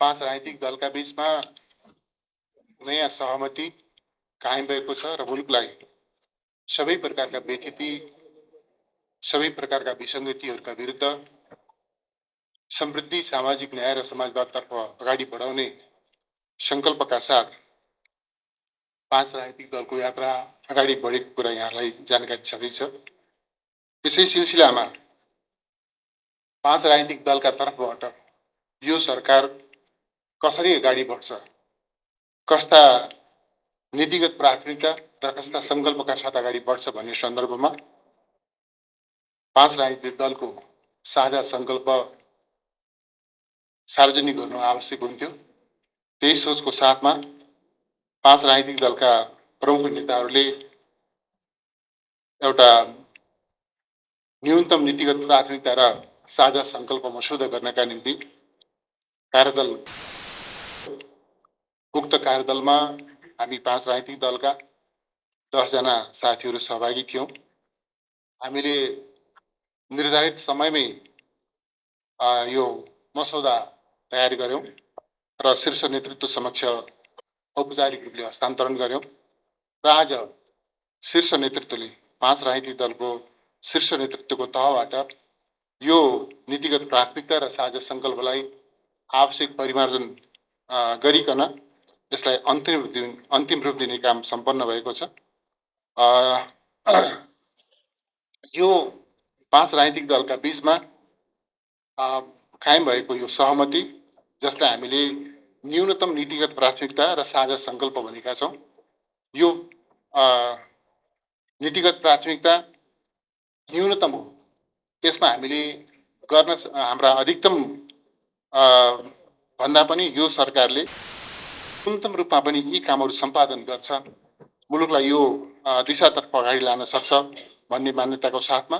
पाँच राजनीतिक दलका बीचमा नयाँ सहमति कायम भएको छ र मुलुकलाई सबै प्रकारका व्यथिति, सबै प्रकारका विसङ्गतिहरूका विरुद्ध समृद्धि, सामाजिक न्याय र समाजवादतर्फ अगाडि बढाउने सङ्कल्पका साथ पाँच राजनीतिक दलको यात्रा अगाडि बढेको कुरा यहाँलाई जानकारी छँदैछ। त्यसै सिलसिलामा पाँच राजनीतिक दलका तर्फबाट यो सरकार कसरी अगाडि बढ्छ, कस्ता नीतिगत प्राथमिकता र कस्ता सङ्कल्पका साथ अगाडि बढ्छ भन्ने सन्दर्भमा पाँच राजनीतिक दलको साझा सङ्कल्प सार्वजनिक गर्नु आवश्यक हुन्थ्यो। त्यही सोचको साथमा पाँच राजनीतिक दलका प्रमुख नेताहरूले एउटा न्यूनतम नीतिगत प्राथमिकता र साझा सङ्कल्प मसौदा गर्नका निम्ति कार्यदल, उक्त कार्यदलमा हामी पाँच राजनीतिक दलका 10 जना साथीहरू सहभागी थियौँ। हामीले निर्धारित समयमै यो मसौदा तयार गर्यौँ र शीर्ष नेतृत्व समक्ष औपचारिक रूपले हस्तान्तरण गर्यौँ र आज शीर्ष नेतृत्वले, पाँच राजनीतिक दलको शीर्ष नेतृत्वको तहबाट यो नीतिगत प्राथमिकता र साझा सङ्कल्पलाई आवश्यक परिमार्जन गरिकन यसलाई अन्तिम रूप दिने काम सम्पन्न भएको छ। यो पाँच राजनीतिक दलका बीचमा कायम भएको यो सहमति, जसलाई हामीले न्यूनतम नीतिगत प्राथमिकता र साझा सङ्कल्प भनेका छौँ, यो नीतिगत प्राथमिकता न्यूनतम हो। त्यसमा हामीले गर्न हाम्रा अधिकतम भन्दा पनि यो सरकारले न्यूनतम रूपमा पनि यी कामहरू सम्पादन गर्छ, मुलुकलाई यो दिशातर्फ अगाडि लान सक्छ भन्ने मान्यताको साथमा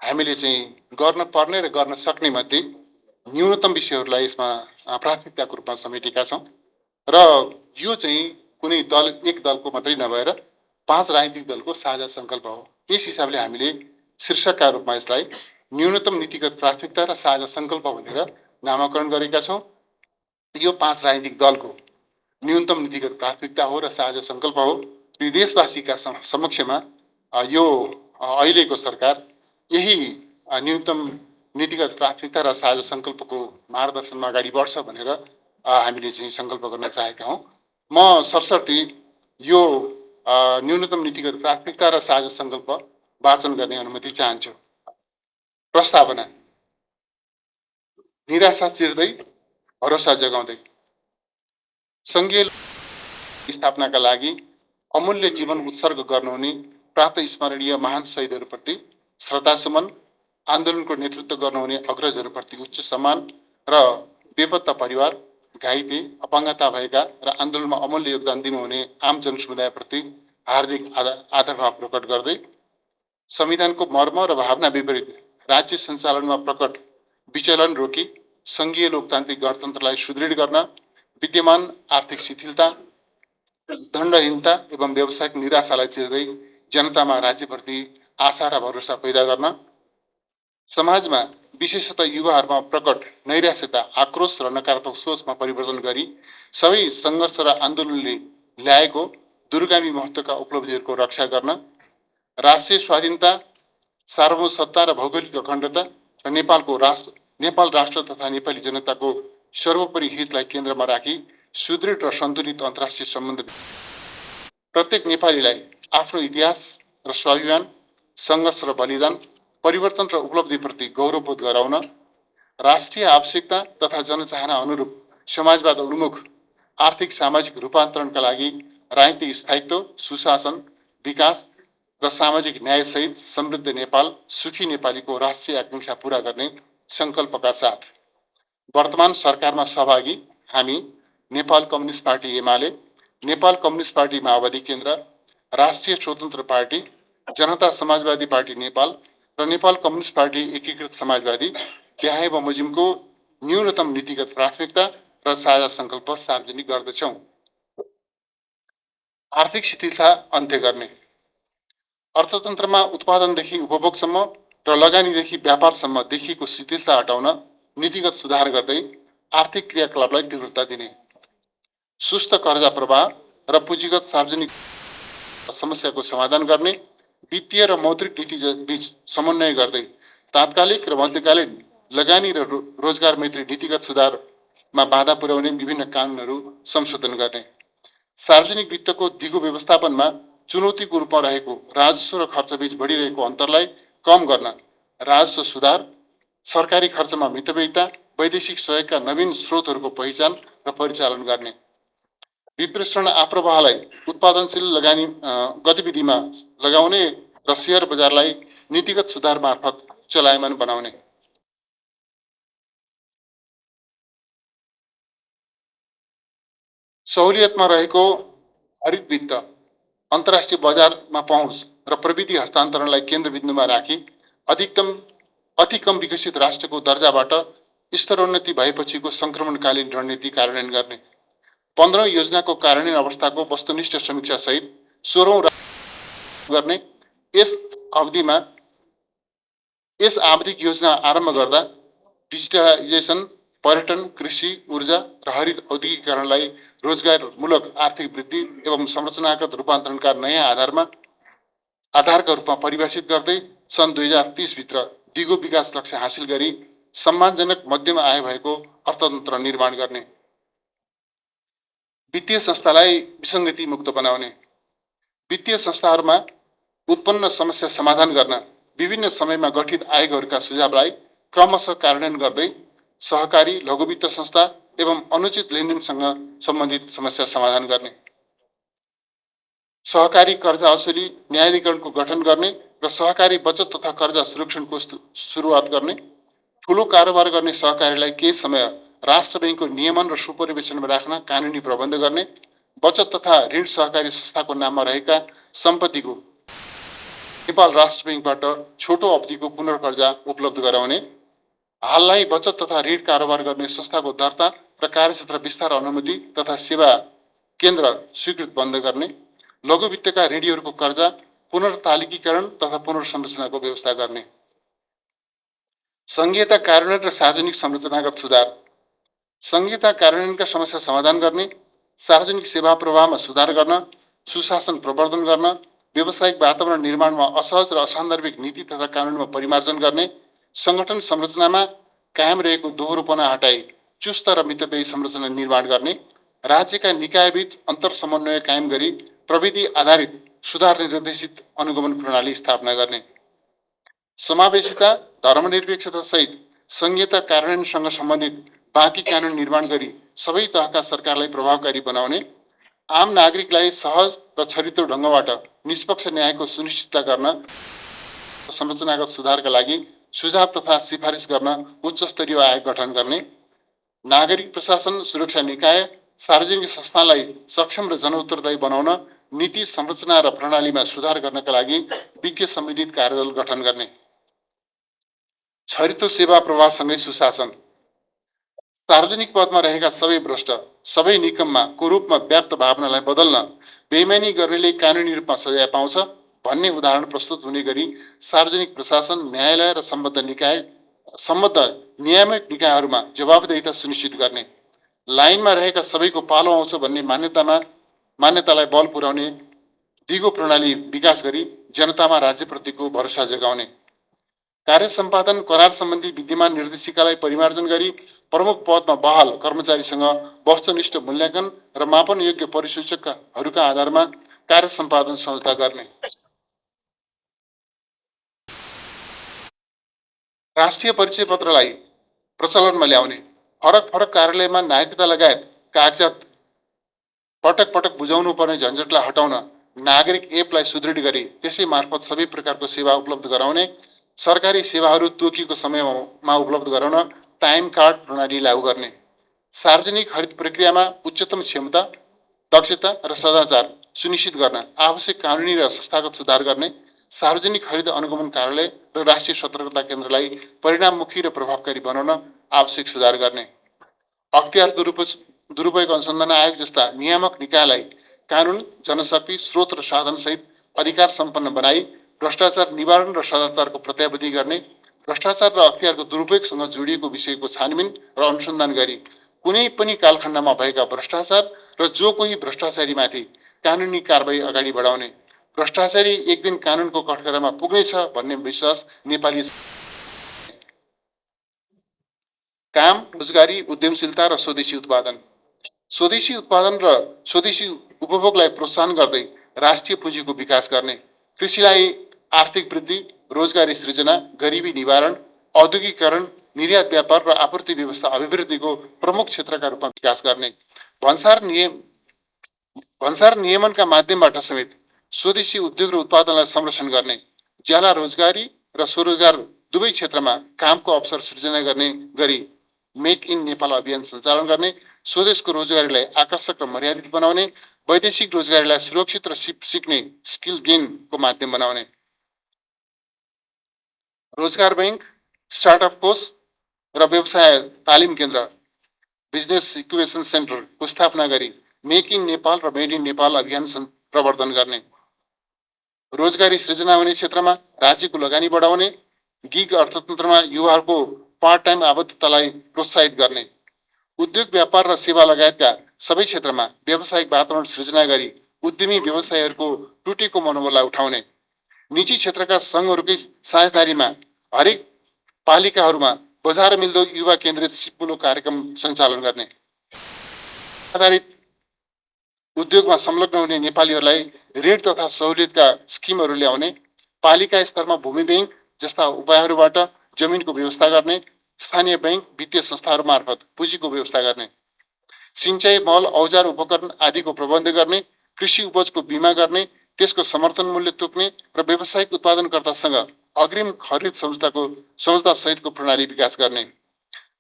हामीले चाहिँ गर्न पर्ने र गर्न सक्ने मध्ये न्यूनतम विषयहरूलाई यसमा प्राथमिकताको रूपमा समेटेका छौँ र यो चाहिँ कुनै दल, एक दलको मात्रै नभएर पाँच राजनीतिक दलको साझा सङ्कल्प हो। यस हिसाबले हामीले शीर्षकका रूपमा यसलाई न्यूनतम नीतिगत प्राथमिकता र साझा सङ्कल्प भनेर नामाकरण गरेका छौँ। यो पाँच राजनीतिक दलको न्यूनतम नीतिगत प्राथमिकता हो र साझा सङ्कल्प हो। देशवासीका समक्षमा यो अहिलेको सरकार यही न्यूनतम नीतिगत प्राथमिकता र साझा सङ्कल्पको मार्गदर्शनमा अगाडि बढ्छ भनेर हामीले चाहिँ सङ्कल्प गर्न चाहेका हौँ। म सरसर्ती यो न्यूनतम नीतिगत प्राथमिकता र साझा सङ्कल्प वाचन गर्ने अनुमति चाहन्छु। प्रस्तावना: निराशा चिर्दै भरोसा जगाउँदै सङ्घीय स्थापनाका लागि अमूल्य जीवन उत्सर्ग गर्नुहुने प्रात स्मरणीय महान शहीदहरूप्रति श्रद्धासुमन, आन्दोलनको नेतृत्व गर्नुहुने अग्रजहरूप्रति उच्च सम्मान र बेपत्ता परिवार, घाइते, अपाङ्गता भएका र आन्दोलनमा अमूल्य योगदान दिनुहुने आम जनसमुदायप्रति हार्दिक आदरभाव प्रकट गर्दै संविधानको मर्म र भावना विपरीत राज्य सञ्चालनमा प्रकट विचलन रोकी सङ्घीय लोकतान्त्रिक गणतन्त्रलाई सुदृढ गर्न विद्यमान आर्थिक शिथिलता, दण्डहीनता एवं व्यावसायिक निराशालाई चिर्दै जनतामा राज्यप्रति आशा र भरोसा पैदा गर्न, समाजमा विशेषतः युवाहरूमा प्रकट नैराश्यता, आक्रोश र नकारात्मक सोचमा परिवर्तन गरी सबै सङ्घर्ष र आन्दोलनले ल्याएको दूरगामी महत्त्वका उपलब्धिहरूको रक्षा गर्न, राष्ट्रिय स्वाधीनता, सार्वभौमसत्ता र भौगोलिक अखण्डता र नेपाल राष्ट्र तथा नेपाली जनताको सर्वोपरि हितलाई केन्द्रमा राखी सुदृढ र सन्तुलित अन्तर्राष्ट्रिय सम्बन्ध प्रत्येक नेपालीलाई आफ्नो इतिहास र स्वाभिमान, सङ्घर्ष र बलिदान, परिवर्तन र उपलब्धिप्रति गौरवबोध गराउन, राष्ट्रिय आवश्यकता तथा जनचाहना अनुरूप समाजवाद उन्मुख आर्थिक सामाजिक रूपान्तरणका लागि राजनीतिक स्थायित्व, सुशासन, विकास र सामाजिक न्यायसहित समृद्ध नेपाल, सुखी नेपालीको राष्ट्रिय आकाङ्क्षा पूरा गर्ने सङ्कल्पका साथ वर्तमान सरकारमा सहभागी हामी Nepal Communist Party Emale, Nepal Communist Party माओवादी केन्द्र, राष्ट्रिय स्वतन्त्र पार्टी, जनता समाजवादी पार्टी नेपाल र नेपाल कम्युनिस्ट पार्टी एकीकृत समाजवादी त्यहाँ बमोजिमको न्यूनतम नीतिगत प्राथमिकता र साझा सङ्कल्प सार्वजनिक गर्दछौँ। आर्थिक शिथिलता अन्त्य गर्ने, अर्थतन्त्रमा उत्पादनदेखि उपभोगसम्म र लगानीदेखि व्यापारसम्म देखिएको शिथिलता हटाउन नीतिगत सुधार गर्दै आर्थिक क्रियाकलापलाई तीव्रता दिने, सुस्त कर्जा प्रवाह र पुँजीगत सार्वजनिक समस्याको समाधान गर्ने, वित्तीय र मौद्रिक नीति बीच समन्वय गर्दै तात्कालिक र मध्यकालीन लगानी र रोजगार मैत्री नीतिगत सुधारमा बाधा पुर्याउने विभिन्न कानुनहरू संशोधन गर्ने, सार्वजनिक वित्तको दिगो व्यवस्थापनमा चुनौतीको रूपमा रहेको राजस्व र खर्चबीच बढिरहेको अन्तरलाई कम गर्न राजस्व सुधार, सरकारी खर्चमा मितव्ययिता, वैदेशिक सहयोगका नवीन स्रोतहरूको पहिचान र परिचालन गर्ने, विप्रेषण आप्रवाहलाई उत्पादनशील लगानी गतिविधिमा लगाउने र शेयर बजारलाई नीतिगत सुधार मार्फत चलायमान बनाउने, सहुलियतमा रहेको हरित वित्त, अन्तर्राष्ट्रिय बजारमा पहुँच र प्रविधि हस्तान्तरणलाई केन्द्रबिन्दुमा राखी अति कम विकसित राष्ट्रको दर्जाबाट स्तरोन्नति भएपछिको सङ्क्रमणकालीन रणनीति कार्यान्वयन गर्ने, 15औं योजनाको कार्यान्वयन अवस्थाको वस्तुनिष्ठ समीक्षा सहित 16औं गर्ने, यस आवधिक योजना आरम्भ गर्दा डिजिटलाइजेसन, पर्यटन, कृषि, ऊर्जा र हरित औद्योगिकरणलाई रोजगारमूलक आर्थिक वृद्धि एवं संरचनागत रूपान्तरणका नयाँ आधारका रूपमा परिभाषित गर्दै सन् 2030 भित्र दिगो विकास लक्ष्य हासिल गरी सम्मानजनक मध्यम आय भएको अर्थतन्त्र निर्माण गर्ने, वित्तीय संस्थालाई विसङ्गति मुक्त बनाउने, वित्तीय संस्थाहरूमा उत्पन्न समस्या समाधान गर्न विभिन्न समयमा गठित आयोगहरूका सुझावलाई क्रमशः कार्यान्वयन गर्दै सहकारी, लघुवित्त संस्था एवं अनुचित लेनदेनसँग सम्बन्धित समस्या समाधान गर्ने, सहकारी कर्जा असुली न्यायाधिकरणको गठन गर्ने र सहकारी बचत तथा कर्जा सुरक्षणको सुरुवात गर्ने, ठूलो कारोबार गर्ने सहकारीलाई केही समय राष्ट्र बैङ्कको नियमन र सुपरिवेशनमा राख्न कानुनी प्रबन्ध गर्ने, बचत तथा ऋण सहकारी संस्थाको नाममा रहेका सम्पत्तिको नेपाल राष्ट्र बैङ्कबाट छोटो अवधिको पुनर्कर्जा उपलब्ध गराउने, हाललाई बचत तथा ऋण कारोबार गर्ने संस्थाको दर्ता र कार्यक्षेत्र विस्तार अनुमति तथा सेवा केन्द्र स्वीकृत बन्द गर्ने, लघु वित्तका ऋणीहरूको कर्जा पुनर्तालिकीकरण तथा पुनर्संरचनाको व्यवस्था गर्ने, संघीयता कार्यान्वयन र सार्वजनिक संरचनागत सुधार, संघीयता कार्यान्वयनका समस्या समाधान गर्ने, सार्वजनिक सेवा प्रवाहमा सुधार गर्न, सुशासन प्रवर्धन गर्न, व्यावसायिक वातावरण निर्माणमा असहज र असान्दर्भिक नीति तथा कानुनमा परिमार्जन गर्ने, संगठन संरचनामा कायम रहेको दोहोरोपना हटाई चुस्त र मितव्ययी संरचना निर्माण गर्ने, राज्यका निकायबीच अन्तर समन्वय कायम गरी प्रविधि आधारित सुधार निर्देशित अनुगमन प्रणाली स्थापना गर्ने, समावेशिता, धर्मनिरपेक्षता सहित संघीयता कार्यान्वयनसँग सम्बन्धित बाँकी कानुन निर्माण गरी सबै तहका सरकारलाई प्रभावकारी बनाउने, आम नागरिकलाई सहज र छरितो ढङ्गबाट निष्पक्ष न्यायको सुनिश्चितता गर्न, संरचनागत सुधारका लागि सुझाव तथा सिफारिस गर्न उच्च स्तरीय आयोग गठन गर्ने, नागरिक प्रशासन सुरक्षा निकाय, सार्वजनिक संस्थालाई सक्षम र जनउत्तरदायी बनाउन नीति संरचना र प्रणालीमा सुधार गर्नका लागि विज्ञ सम्मिलित कार्यदल गठन गर्ने, छरितो सेवा प्रवाहसँगै सुशासन, सार्वजनिक पदमा रहेका सबै भ्रष्ट, सबै निकममा कुरूपमा व्याप्त भावनालाई बदल्न बेइमानी गर्नेले कानुनी रूपमा सजाय पाउँछ भन्ने उदाहरण प्रस्तुत हुने गरी सार्वजनिक प्रशासन, न्यायालय र सम्बद्ध नियामक निकायहरूमा जवाबदेहिता सुनिश्चित गर्ने, लाइनमा रहेका सबैको पालो आउँछ भन्ने मान्यतालाई बल पुर्याउने दिगो प्रणाली विकास गरी जनतामा राज्यप्रतिको भरोसा जगाउने, कार्य सम्पादन करार सम्बन्धी विद्यमान निर्देशिकालाई परिमार्जन गरी प्रमुख पदमा बहाल कर्मचारीसँग वस्तुनिष्ठ मूल्याङ्कन र मापन योग्य परिसूचकहरूका आधारमा कार्य सम्पादन सम्झौता गर्ने, राष्ट्रिय परिचय पत्रलाई प्रचलनमा ल्याउने, फरक कार्यालयमा नागरिकता लगायत कागजात पटक पटक बुझाउनु पर्ने झन्झटलाई हटाउन नागरिक एपलाई सुदृढ गरी त्यसै मार्फत सबै प्रकारको सेवा उपलब्ध गराउने, सरकारी सेवाहरू तोकिएको समयमा उपलब्ध गराउन टाइम कार्ड प्रणाली लागू गर्ने, सार्वजनिक हरित प्रक्रियामा उच्चतम क्षमता, दक्षता र सदाचार सुनिश्चित गर्न आवश्यक कानुनी र संस्थागत सुधार गर्ने, सार्वजनिक हरित अनुगमन कार्यालय र राष्ट्रिय सतर्कता केन्द्रलाई परिणाममुखी र प्रभावकारी बनाउन आवश्यक सुधार गर्ने, अख्तियार दुरुपयोग अनुसन्धान आयोग जस्ता नियामक निकायलाई कानुन, जनशक्ति, स्रोत र साधन सहित अधिकार सम्पन्न बनाई भ्रष्टाचार निवारण र सदाचारको प्रत्याभूति गर्ने, भ्रष्टाचार र अख्तियारको दुरुपयोगसँग जोडिएको विषयको छानबिन र अनुसन्धान गरी कुनै पनि कालखण्डमा भएका भ्रष्टाचार र जो कोही भ्रष्टाचारीमाथि कानुनी कारबाही अगाडि बढाउने, भ्रष्टाचारी एक दिन कानुनको कठघरामा पुग्नेछ भन्ने विश्वास नेपाली काम, रोजगारी, उद्यमशीलता र स्वदेशी उत्पादन। स्वदेशी उत्पादन र स्वदेशी उपभोगलाई प्रोत्साहन गर्दै राष्ट्रिय पुँजीको विकास गर्ने, कृषिलाई आर्थिक वृद्धि, रोजगारी सृजना, गरिबी निवारण, औद्योगिकरण, निर्यात व्यापार र आपूर्ति व्यवस्था अभिवृद्धिको प्रमुख क्षेत्रका रूपमा विकास गर्ने, भन्सार नियमनका माध्यमबाट समेत स्वदेशी उद्योग र उत्पादनलाई संरक्षण गर्ने, ज्याला रोजगारी र स्वरोजगार दुवै क्षेत्रमा कामको अवसर सृजना गर्ने गरी मेक इन नेपाल अभियान सञ्चालन गर्ने, स्वदेशको रोजगारीलाई आकर्षक र मर्यादित बनाउने, वैदेशिक रोजगारीलाई सुरक्षित र सिक्ने स्किल गेनको माध्यम बनाउने, रोजगार बैंक, स्टार्टअप कोष र व्यवसाय तालिम केन्द्र, बिजनेस इक्युबेसन सेन्टरको स्थापना गरी मेक इन नेपाल र मेड इन नेपाल अभियान प्रवर्धन गर्ने, रोजगारी सृजना हुने क्षेत्रमा राज्यको लगानी बढाउने, गिग अर्थतन्त्रमा युवाहरूको पार्ट टाइम आबद्धतालाई प्रोत्साहित गर्ने, उद्योग व्यापार र सेवा लगायतका सबै क्षेत्रमा व्यावसायिक वातावरण सृजना गरी उद्यमी व्यवसायीहरूको टुटेको मनोबललाई उठाउने, निजी क्षेत्रका सङ्घहरूकै साझेदारीमा हरेक पालिकाहरूमा बजार मिल्दो युवा केन्द्रित सिपमूलक कार्यक्रम सञ्चालन गर्ने, आधारित उद्योगमा संलग्न हुने नेपालीहरूलाई ऋण तथा सहुलियतका स्किमहरू ल्याउने, पालिका स्तरमा भूमि बैंक जस्ता उपायहरूबाट जमिनको व्यवस्था गर्ने, स्थानीय बैंक वित्तीय संस्थाहरू मार्फत पुँजीको व्यवस्था गर्ने, सिंचाई मल औजार उपकरण आदिको प्रबन्ध गर्ने, कृषि उपजको बिमा गर्ने, त्यसको समर्थन मूल्य तोक्ने र व्यावसायिक उत्पादनकर्तासँग अग्रिम खरिद सम्झौता सहितको प्रणाली विकास गर्ने,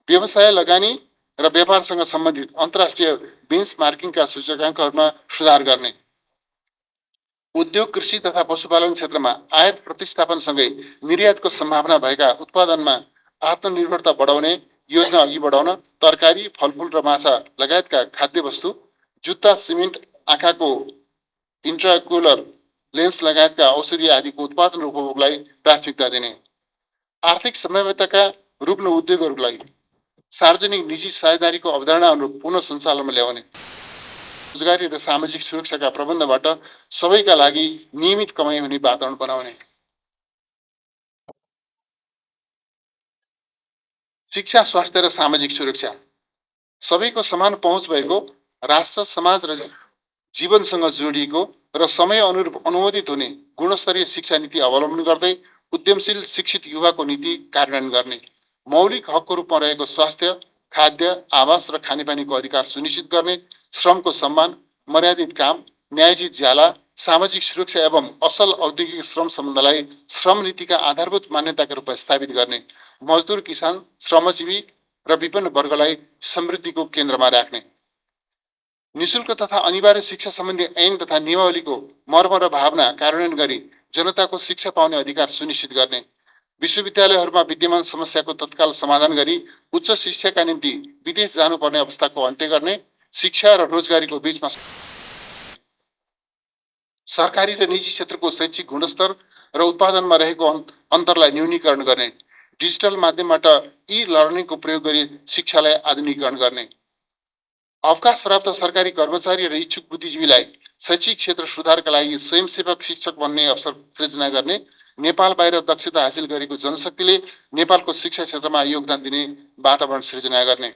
व्यवसाय लगानी र व्यापारसँग सम्बन्धित अन्तर्राष्ट्रिय बेन्चमार्किङका सूचकाङ्कहरूमा सुधार गर्ने, उद्योग कृषि तथा पशुपालन क्षेत्रमा आयात प्रतिस्थापनसँगै निर्यातको सम्भावना भएका उत्पादनमा आत्मनिर्भरता बढाउने योजना अघि बढाउन तरकारी, फलफुल र माछा लगायतका खाद्य वस्तु, जुत्ता, सिमेन्ट, आँखाको इन्ट्राकुलर लेन्स लगायतका औषधि आदिको उत्पादन र उपभोगलाई प्राथमिकता दिने, आर्थिक संभाव्यताका रूपमा उद्योगहरूलाई सार्वजनिक निजी साझेदारीको अवधारणा अनुरूप पुनः सञ्चालनमा ल्याउने, रोजगारी र सामाजिक सुरक्षाका प्रबन्धबाट सबैका लागि नियमित कमाइ हुने वातावरण बनाउने, शिक्षा, स्वास्थ्य र सामाजिक सुरक्षा, सबैको समान पहुँच भएको, राष्ट्र समाज र जीवनसँग जोडिएको र समय अनुरूप अनुमोदित हुने गुणस्तरीय शिक्षा नीति अवलम्बन गर्दै उद्यमशील शिक्षित युवाको नीति कार्यान्वयन गर्ने, मौलिक हकको रूपमा रहेको स्वास्थ्य, खाद्य, आवास र खानेपानीको अधिकार सुनिश्चित गर्ने, श्रमको सम्मान, मर्यादित काम, न्यायोचित ज्याला, सामाजिक सुरक्षा एवं असल औद्योगिक श्रम सम्बन्धलाई श्रम नीतिका आधारभूत मान्यताका रूपमा स्थापित गर्ने, मजदुर, किसान, श्रमजीवी र विभिन्न वर्गलाई समृद्धिको केन्द्रमा राख्ने, निशुल्क तथा अनिवार्य शिक्षा सम्बन्धी ऐन तथा नियमावलीको मर्म र भावना कार्यान्वयन गरी जनताको शिक्षा पाउने अधिकार सुनिश्चित गर्ने, विश्वविद्यालयहरूमा विद्यमान समस्याको तत्काल समाधान गरी उच्च शिक्षाका निम्ति विदेश जानुपर्ने अवस्थाको अन्त्य गर्ने, शिक्षा र रोजगारीको बीचमा सरकारी र निजी क्षेत्रको शैक्षिक गुणस्तर र उत्पादनमा रहेको अन्तरलाई न्यूनीकरण गर्ने, डिजिटल माध्यमबाट ई लर्निङको प्रयोग गरी शिक्षालाई आधुनिकीकरण गर्ने, अवकाश प्राप्त सरकारी कर्मचारी र इच्छुक बुद्धिजीवीलाई शैक्षिक क्षेत्र सुधारका लागि स्वयंसेवक शिक्षक बन्ने अवसर सृजना गर्ने, नेपाल बाहिर दक्षता हासिल गरेको जनशक्तिले नेपालको शिक्षा क्षेत्रमा योगदान दिने वातावरण सृजना गर्ने,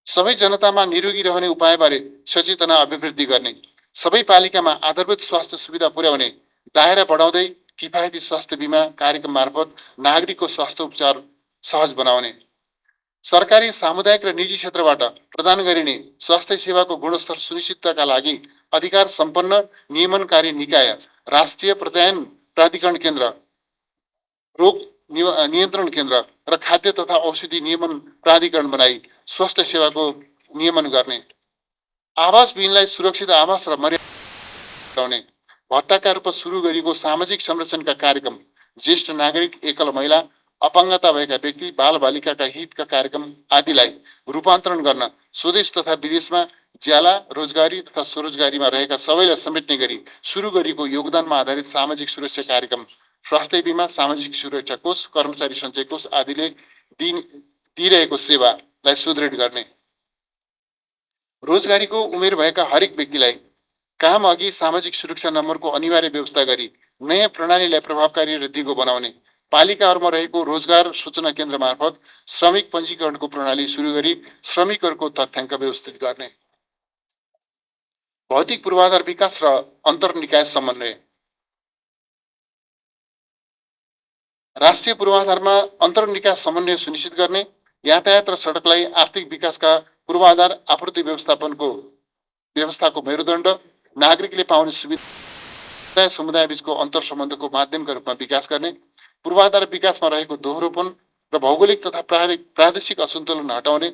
सबै जनतामा निरोगी रहने उपायबारे सचेतना अभिवृद्धि गर्ने, सबै पालिकामा आधारभूत स्वास्थ्य सुविधा पुर्याउने दायरा बढाउँदै किफायती स्वास्थ्य बिमा कार्यक्रम मार्फत नागरिकको स्वास्थ्य उपचार सहज बनाउने, सरकारी, सामुदायिक र निजी क्षेत्रबाट प्रदान गरिने स्वास्थ्य सेवाको गुणस्तर सुनिश्चितताका लागि अधिकार सम्पन्न नियमनकारी निकाय, राष्ट्रिय प्रत्यायन प्राधिकरण केन्द्र, रोग नियन्त्रण केन्द्र र खाद्य तथा औषधि नियमन प्राधिकरण बनाई स्वास्थ्य सेवाको नियमन गर्ने, आवास विहीनलाई सुरक्षित आवास र मर्यादा भत्ताका रूपमा सुरु गरिएको सामाजिक संरक्षणका कार्यक्रम, ज्येष्ठ नागरिक, एकल महिला, अपाङ्गता भएका व्यक्ति, बालबालिकाका हितका कार्यक्रम आदिलाई रूपान्तरण गर्न स्वदेश तथा विदेशमा ज्याला, रोजगारी तथा स्वरोजगारीमा रहेका सबैलाई समेट्ने गरी सुरु गरिएको योगदानमा आधारित सामाजिक सुरक्षा कार्यक्रम, स्वास्थ्य बिमा, सामाजिक सुरक्षा कोष, कर्मचारी सञ्चय कोष आदिले दिइरहेको सेवालाई सुदृढ गर्ने, रोजगारीको उमेर भएका हरेक व्यक्तिलाई काम अघि सामाजिक सुरक्षा नम्बरको अनिवार्य व्यवस्था गरी नयाँ प्रणालीलाई प्रभावकारी र दिगो बनाउने, पालिकाहरूमा रहेको रोजगार सूचना केन्द्र मार्फत श्रमिक पञ्जीकरणको प्रणाली सुरु गरी श्रमिकहरूको तथ्याङ्क व्यवस्थित गर्ने, भौतिक पूर्वाधार विकास र अन्तर्निकाय समन्वय। राष्ट्रिय पूर्वाधारमा अन्तर्निकाय समन्वय सुनिश्चित गर्ने, यातायात र सडकलाई आर्थिक विकासका पूर्वाधार आपूर्ति व्यवस्थाको मेरुदण्ड, नागरिकले पाउने सुविधा समुदाय बीचको अन्तर सम्बन्धको माध्यमका रूपमा विकास गर्ने, पूर्वाधार विकासमा रहेको दोहोरोपन र भौगोलिक तथा प्रादेशिक असन्तुलन हटाउने,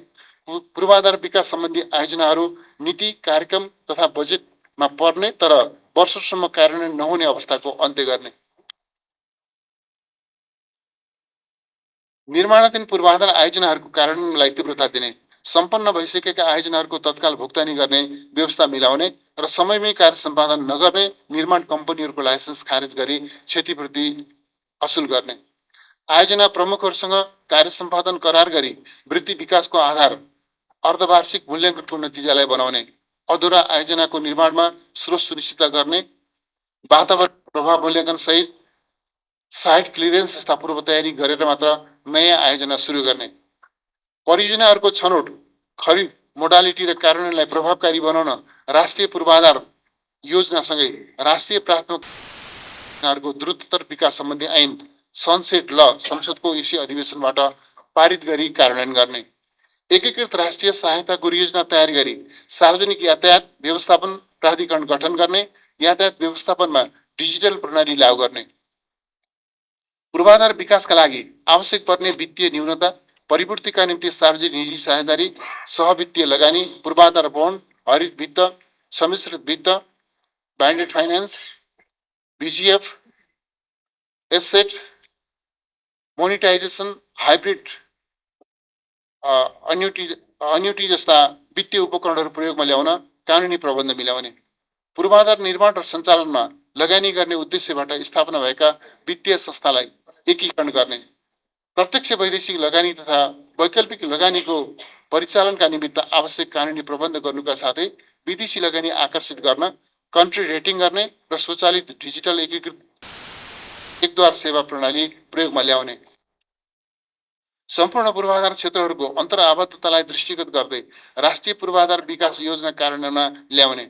पूर्वाधार विकास सम्बन्धी आयोजनाहरू नीति कार्यक्रम तथा बजेटमा पर्ने तर वर्षसम्म कार्यान्वयन नहुने अवस्थाको अन्त्य गर्ने, निर्माणाधीन पूर्वाधार आयोजनाहरूको कार्यान्वयनलाई तीव्रता दिने, सम्पन्न भइसकेका आयोजनाहरूको तत्काल भुक्तानी गर्ने व्यवस्था मिलाउने र समयमै कार्य सम्पादन नगर्ने निर्माण कम्पनीहरूको लाइसेन्स खारेज गरी क्षतिपूर्ति असुल गर्ने, आयोजना प्रमुखहरूसँग कार्य सम्पादन करार गरी वृद्धि विकासको आधार अर्धवार्षिक मूल्याङ्कनको नतिजालाई बनाउने, अधुरा आयोजनाको निर्माणमा स्रोत सुनिश्चित गर्ने, वातावरण प्रभाव मूल्याङ्कन सहित साइट क्लियरेन्स जस्ता पूर्व तयारी गरेर मात्र नयाँ आयोजना सुरु गर्ने, परियोजनाहरूको छनौट खरिद मोडालिटी र कार्यान्वयनलाई प्रभावकारी बनाउन राष्ट्रिय पूर्वाधार योजनासँगै राष्ट्रिय प्राथमिकताहरूको द्रुततर विकास सम्बन्धी ऐन सनसेट ल संसदको यसै अधिवेशनबाट पारित गरी कार्यान्वयन गर्ने, एकीकृत राष्ट्रिय सहायताको योजना तयार गरी सार्वजनिक यातायात व्यवस्थापन प्राधिकरण गठन गर्ने, यातायात व्यवस्थापनमा डिजिटल प्रणाली लागू गर्ने, पूर्वाधार विकासका लागि आवश्यक पर्ने वित्तीय न्यूनता परिपूर्तिका निम्ति सार्वजनिक निजी साझेदारी सहवित्तीय लगानी, पूर्वाधार बोन्ड, हरित वित्त, सम्मिश्रित वित्त, bonded finance, BGF, asset monetization, hybrid annuity जस्ता वित्तीय उपकरणहरू प्रयोगमा ल्याउन कानुनी प्रबन्ध मिलाउने, पूर्वाधार निर्माण र सञ्चालनमा लगानी गर्ने उद्देश्यबाट स्थापना भएका वित्तीय संस्थालाई एकीकरण गर्ने, प्रत्यक्ष वैदेशिक लगानी तथा वैकल्पिक लगानीको परिचालनका निमित्त आवश्यक कानुनी प्रबन्ध गर्नुका साथै विदेशी लगानी आकर्षित गर्न कन्ट्री रेटिङ गर्ने र स्वचालित डिजिटल एकीकृत एकद्वार सेवा प्रणाली प्रयोगमा ल्याउने, सम्पूर्ण पूर्वाधार क्षेत्रहरूको अन्तर्आबद्धतालाई दृष्टिगत गर्दै राष्ट्रिय पूर्वाधार विकास योजना कार्यान्वयनमा ल्याउने,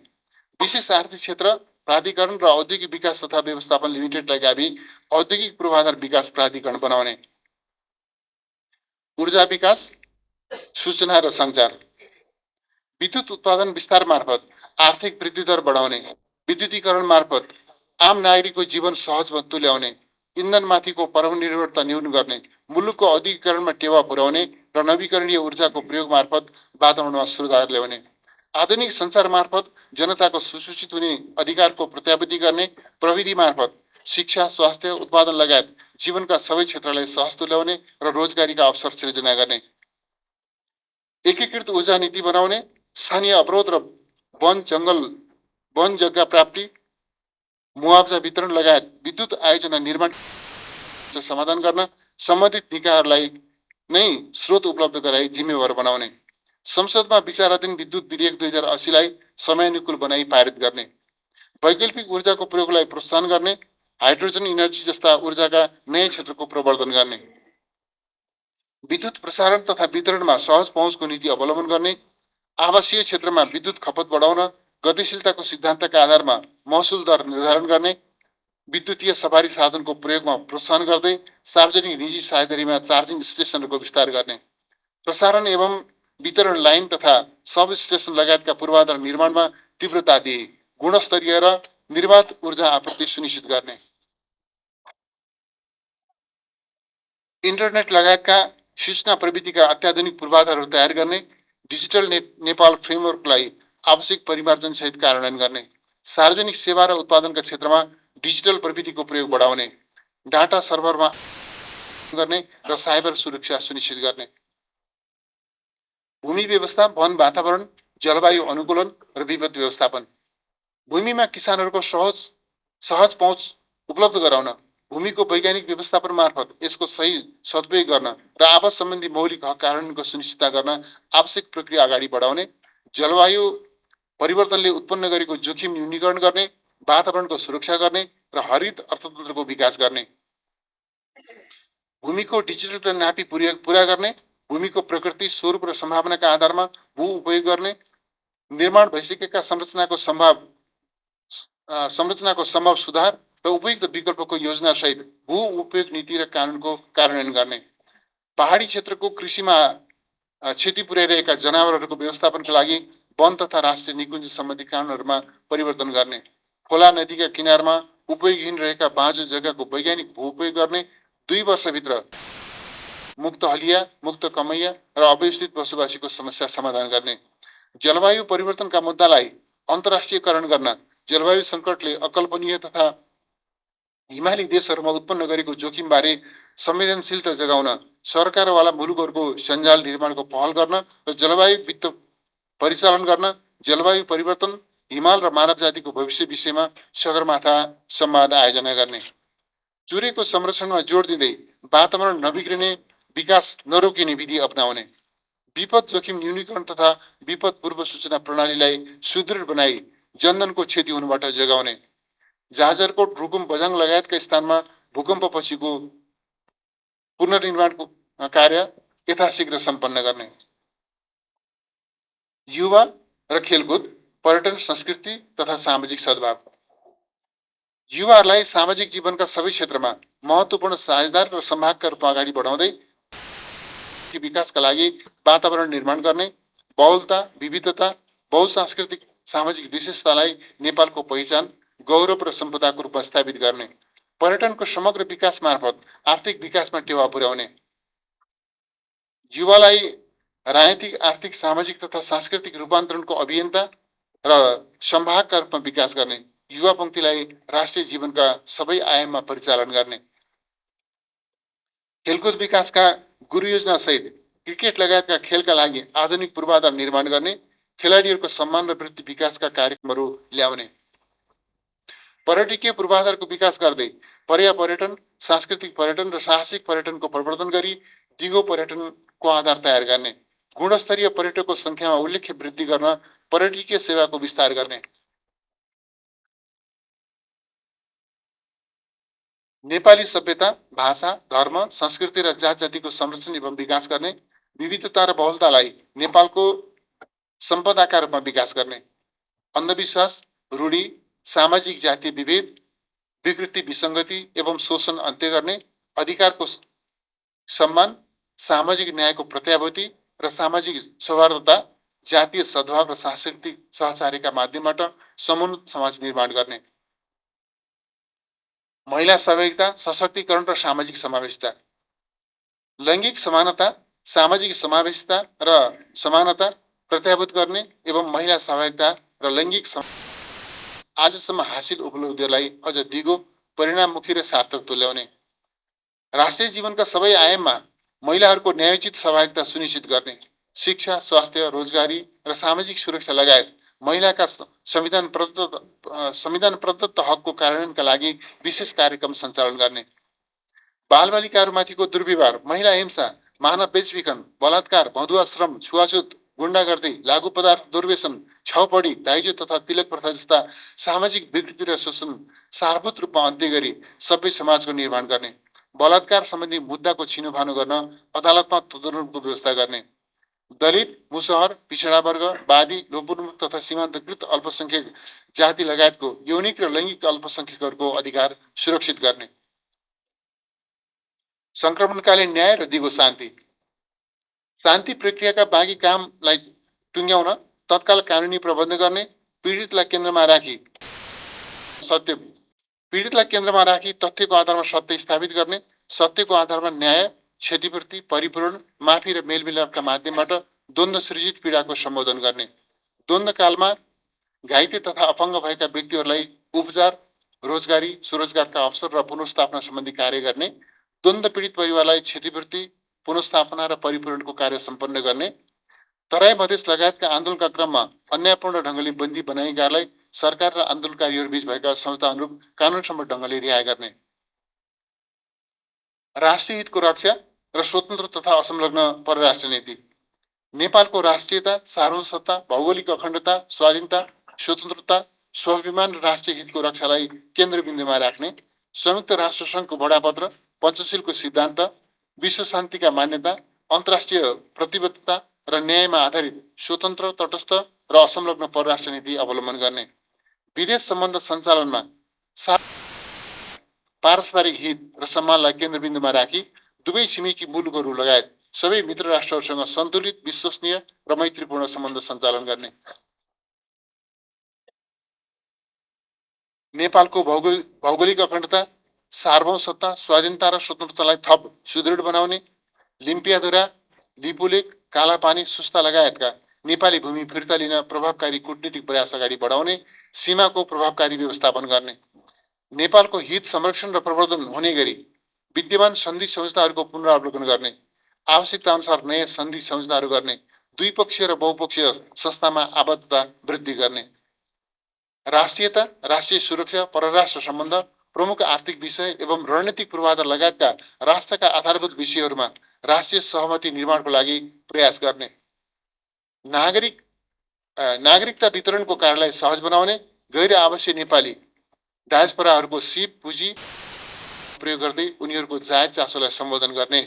विशेष आर्थिक क्षेत्र प्राधिकरण र औद्योगिक विकास तथा व्यवस्थापन लिमिटेडलाई गावी औद्योगिक पूर्वाधार विकास प्राधिकरण बनाउने, ऊर्जा विकास सूचना र सञ्चार विद्युत उत्पादन विस्तार मार्फत आर्थिक वृद्धि दर बढाउने, विद्युतीकरण मार्फत आम नागरिकको जीवन सहज तुल्याउने, इन्धनमाथिको परमनिर्भरता न्यून गर्ने, मुलुकको औद्योगिकरणमा टेवा पुर्याउने र नवीकरणीय ऊर्जाको प्रयोग मार्फत वातावरणमा सुधार ल्याउने, आधुनिक सञ्चार मार्फत जनताको सुसूचित हुने अधिकारको प्रत्याभूति गर्ने, प्रविधि मार्फत शिक्षा स्वास्थ्य उत्पादन लगायत जीवनका सबै क्षेत्रलाई सहज तुल्याउने र रोजगारीका अवसर सृजना गर्ने, एकीकृत ऊर्जा नीति बनाउने, स्थानीय अवरोध र वन जग्गा प्राप्ति मुआवजा वितरण लगायत विद्युत आयोजना निर्माण समाधान गर्न सम्बन्धित निकायहरूलाई नै स्रोत उपलब्ध गराई जिम्मेवार बनाउने, संसदमा विचाराधीन विद्युत विधेयक 2080लाई समयानुकूल बनाई पारित गर्ने, वैकल्पिक ऊर्जाको प्रयोगलाई प्रोत्साहन गर्ने, हाइड्रोजन इनर्जी जस्ता ऊर्जाका नयाँ क्षेत्रको प्रवर्धन गर्ने, विद्युत प्रसारण तथा वितरणमा सहज पहुँचको नीति अवलम्बन गर्ने, आवासीय क्षेत्रमा विद्युत खपत बढाउन गतिशीलताको सिद्धान्तका आधारमा महसुल दर निर्धारण गर्ने, विद्युतीय सवारी साधनको प्रयोगमा प्रोत्साहन गर्दै सार्वजनिक निजी साझेदारीमा चार्जिङ स्टेसनहरूको विस्तार गर्ने, प्रसारण एवं वितरण लाइन तथा सब स्टेसन लगायतका पूर्वाधार निर्माणमा तीव्रता दिए गुणस्तरीय र निर्वाध ऊर्जा आपूर्ति सुनिश्चित गर्ने, इन्टरनेट लगायतका सूचना प्रविधिका अत्याधुनिक पूर्वाधारहरू तयार गर्ने, डिजिटल नेपाल फ्रेमवर्कलाई आवश्यक परिमार्जन सहित कार्यान्वयन गर्ने, सार्वजनिक सेवा र उत्पादनका क्षेत्रमा डिजिटल प्रविधिको प्रयोग बढाउने, डाटा सर्भरमा गर्ने र साइबर सुरक्षा सुनिश्चित गर्ने, भूमि व्यवस्था वन वातावरण जलवायु अनुकूलन र विपद व्यवस्थापन, भूमिमा किसानहरूको सहज पहुँच उपलब्ध गराउन भूमिको वैज्ञानिक व्यवस्थापन मार्फत यसको सही सदुपयोग गर्न र आवास सम्बन्धी मौलिक हक कार्यान्वयनको सुनिश्चितता गर्न आवश्यक प्रक्रिया अगाडि बढाउने, जलवायु परिवर्तनले उत्पन्न गरेको जोखिम न्यूनीकरण गर्ने, वातावरणको सुरक्षा गर्ने र हरित अर्थतन्त्रको विकास गर्ने, भूमिको डिजिटल नापी पूरा गर्ने, भूमिको प्रकृति, स्वरूप र सम्भावनाका आधारमा भू उपयोग गर्ने, निर्माण भइसकेका संरचनाको सम्भव सुधार र उपयुक्त विकल्पको योजना सहित भू उपयोग नीति र कानुनको कार्यान्वयन गर्ने, पहाडी क्षेत्रको कृषिमा क्षति पुर्याइरहेका जनावरहरूको व्यवस्थापनका लागि वन तथा राष्ट्रिय निकुञ्ज सम्बन्धी कानुनहरूमा परिवर्तन गर्ने, खोला नदीका किनारमा उपयोगहीन रहेका बाँझो जग्गाको वैज्ञानिक भू उपयोग गर्ने, 2 वर्षभित्र मुक्त हलिया, मुक्त कमैया र अव्यवस्थित बसोबासीको समस्या समाधान गर्ने, जलवायु परिवर्तनका मुद्दालाई अन्तर्राष्ट्रियकरण गर्न, जलवायु सङ्कटले अकल्पनीय तथा हिमाली देशहरूमा उत्पन्न गरेको जोखिमबारे संवेदनशीलता जगाउन सरकारवाला मुलुकहरूको सञ्जाल निर्माणको पहल गर्न र जलवायु वित्त परिचालन गर्न, जलवायु परिवर्तन, हिमाल र मानव जातिको भविष्य विषयमा सगरमाथा संवाद आयोजना गर्ने, चुरेको संरक्षणमा जोड दिँदै वातावरण नबिग्रिने, विकास नरोकिने विधि अपनाउने, विपद जोखिम न्यूनीकरण तथा विपद पूर्व सूचना प्रणालीलाई सुदृढ बनाई जनधनको क्षति हुनबाट जोगाउने, जाजरकोट, रुकुम, बझाङ लगायतका स्थानमा भूकम्पपछिको पुनर्निर्माणको कार्य यथाशीघ्र सम्पन्न गर्ने, युवा र खेलकुद, पर्यटन, संस्कृति तथा सामाजिक सद्भाव, युवाहरूलाई सामाजिक जीवनका सबै क्षेत्रमा महत्त्वपूर्ण साझेदार र संभागका रूपमा अगाडि बढाउँदै विकासका लागि वातावरण निर्माण गर्ने, बहुलता, विविधता, बहुसांस्कृतिक सामाजिक विशेषतालाई नेपालको पहिचान, गौरव र सम्पदाको रूपमा स्थापित गर्ने, पर्यटनको समग्र विकास मार्फत आर्थिक विकासमा टेवा पुर्याउने, युवालाई राजनीतिक, आर्थिक, सामाजिक तथा सांस्कृतिक रूपान्तरणको अभियन्ता र संभागका रूपमा विकास गर्ने, युवा पङ्क्तिलाई राष्ट्रिय जीवनका सबै आयाममा परिचालन गर्ने, खेलकुद विकासका गुरु योजना सहित क्रिकेट लगायतका खेलका लागि आधुनिक पूर्वाधार निर्माण गर्ने, खेलाडीहरूको सम्मान र वृत्ति विकासका कार्यक्रमहरू ल्याउने, पर्यटकीय पूर्वाधारको विकास गर्दै पर्यटन, सांस्कृतिक पर्यटन र साहसिक पर्यटनको प्रवर्धन गरी दिगो पर्यटनको आधार तयार गर्ने, गुणस्तरीय पर्यटकको संख्यामा उल्लेख्य वृद्धि गर्न पर्यटकीय सेवाको विस्तार गर्ने, नेपाली सभ्यता, भाषा, धर्म, संस्कृति र जात जातिको संरक्षण एवं विकास गर्ने, विविधता र बहुलतालाई नेपालको सम्पदाका रूपमा विकास गर्ने, अन्धविश्वास, रूढी, सामाजिक जातीय विभेद, विकृति, विसङ्गति एवं शोषण अन्त्य गर्ने, अधिकारको सम्मान, सामाजिक न्यायको प्रत्याभूति र सामाजिक सौहार्दता, जातीय सद्भाव र सांस्कृतिक सहचार्यका माध्यमबाट समुन्नत समाज निर्माण गर्ने, महिला सहभागिता, सशक्तिकरण र सामाजिक समावेशिता, लैङ्गिक समानता, सामाजिक समावेशिता र समानता प्रत्याभूत गर्ने एवं महिला सहभागिता र लैङ्गिक आजसम्म हासिल उपलब्धिहरूलाई अझ दिगो, परिणाममुखी र सार्थक तुल्याउने, राष्ट्रिय जीवनका सबै आयाममा महिलाहरूको न्यायोचित सहभागिता सुनिश्चित गर्ने, शिक्षा, स्वास्थ्य, रोजगारी र सामाजिक सुरक्षा लगायत महिलाका संविधान प्रदत्त हकको कार्यान्वयनका लागि विशेष कार्यक्रम सञ्चालन गर्ने, बालबालिकाहरूमाथिको दुर्व्यवहार, महिला हिंसा, मानव बेचबिखन, बलात्कार, मधुवा श्रम, छुवाछुत, गुण्डागर्दी, लागु पदार्थ दुर्व्यसन, छाउपडी, दाइजो तथा तिलक प्रथा जस्ता सामाजिक विकृति र शोषण सारभूत रूपमा अन्त्य गरी सभ्य समाजको निर्माण गर्ने, बलात्कार सम्बन्धी मुद्दाको छिनोफानो गर्न अदालतमा तदनुरूपको व्यवस्था गर्ने, दलित, मुसहर, पिछडा वर्ग, वादी, लोपोन्मुख तथा सीमान्तकृत अल्पसंख्यक जाति लगायतको यौनिक र लैङ्गिक अल्पसंख्यकहरूको अधिकार सुरक्षित गर्ने, संक्रमणकालीन न्याय र दिगो शान्ति, शान्ति प्रक्रियाका बाँकी कामलाई टुङ्ग्याउन तत्काल कानुनी प्रबन्ध गर्ने, पीडितलाई केन्द्रमा राखी तथ्यको आधारमा सत्य स्थापित गर्ने, सत्यको आधारमा न्याय, क्षतिपूर्ति, परिपूरण, माफी र मेलमिलापका माध्यमबाट द्वन्द्व सृजित पीडाको सम्बोधन गर्ने, द्वन्द्वकालमा घाइते तथा अफङ्ग भएका व्यक्तिहरूलाई उपचार, रोजगारी, स्वरोजगारका अवसर र पुनर्स्थापना सम्बन्धी कार्य गर्ने, द्वन्द्व पीडित परिवारलाई क्षतिपूर्ति, पुनर्स्थापना र परिपूरणको कार्य सम्पन्न गर्ने, तराई मधेस लगायतका आन्दोलनका क्रममा अन्यायपूर्ण ढङ्गले बन्दी बनाइएकाहरूलाई सरकार र आन्दोलनकारीहरूबीच भएका समझौता अनुरूप कानुनसम्म ढङ्गले रिहाई गर्ने, राष्ट्रिय हितको रक्षा र स्वतन्त्र तथा असंलग्न परराष्ट्र नीति, नेपालको राष्ट्रियता, सार्वभौमसत्ता, भौगोलिक अखण्डता, स्वाधीनता, स्वतन्त्रता, स्वाभिमान र राष्ट्रिय हितको रक्षालाई केन्द्रबिन्दुमा राख्ने, संयुक्त राष्ट्र सङ्घको बडापत्र, पञ्चशीलको सिद्धान्त, विश्व शान्तिका मान्यता, अन्तर्राष्ट्रिय प्रतिबद्धता र न्यायमा आधारित स्वतन्त्र, तटस्थ र असंलग्न परराष्ट्र नीति अवलम्बन गर्ने, विदेश सम्बन्ध सञ्चालनमा पारस्परिक हित र सम्मानलाई केन्द्रबिन्दुमा राखी दुवै छिमेकी मुलुकहरू लगायत सबै मित्र राष्ट्रहरूसँग सन्तुलित, विश्वसनीय र मैत्रीपूर्ण सम्बन्ध सञ्चालन गर्ने, नेपालको भौगोलिक अखण्डता, सार्वभौमसत्ता, स्वाधीनता र स्वतन्त्रतालाई थप सुदृढ बनाउने, लिम्पियाधुरा, लिपुलेक, कालापानी, सुस्ता लगायतका नेपाली भूमि फिर्ता लिन प्रभावकारी कूटनीतिक प्रयास अगाडि बढाउने, सीमाको प्रभावकारी व्यवस्थापन गर्ने, नेपालको हित संरक्षण र प्रवर्धन हुने गरी विद्यमान सन्धि संहिताहरूको पुनरावलोकन गर्ने, आवश्यकता अनुसार नयाँ सन्धि संहिताहरू गर्ने, द्विपक्षीय र बहुपक्षीय संस्थामा आबद्धता वृद्धि गर्ने, राष्ट्रियता, राष्ट्रिय सुरक्षा, परराष्ट्र सम्बन्ध, प्रमुख आर्थिक विषय एवं रणनीतिक पूर्वाधार लगायतका राष्ट्रका आधारभूत विषयहरूमा राष्ट्रिय सहमति निर्माणको लागि प्रयास गर्ने, नागरिकता वितरणको कार्यलाई सहज बनाउने, गैर आवासीय नेपाली डायस्पोराहरूको सिप पुँजी प्रयोग गर्दै उनीहरूको जायज चासोलाई सम्बोधन गर्ने,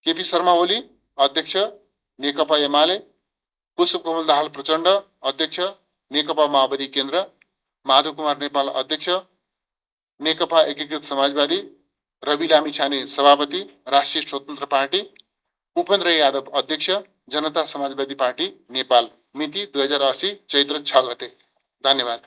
केपी शर्मा ओली अध्यक्ष नेकपा एमाले, पुष्पकमल दाहाल प्रचण्ड अध्यक्ष नेकपा माओवादी केन्द्र, माधव कुमार नेपाल अध्यक्ष नेकपा एकीकृत समाजवादी, रवि लामिछाने सभापति राष्ट्रिय स्वतन्त्र पार्टी, उपेन्द्र यादव अध्यक्ष जनता समाजवादी पार्टी नेपाल, मिति 2080 चैत्र 6 गते। धन्यवाद।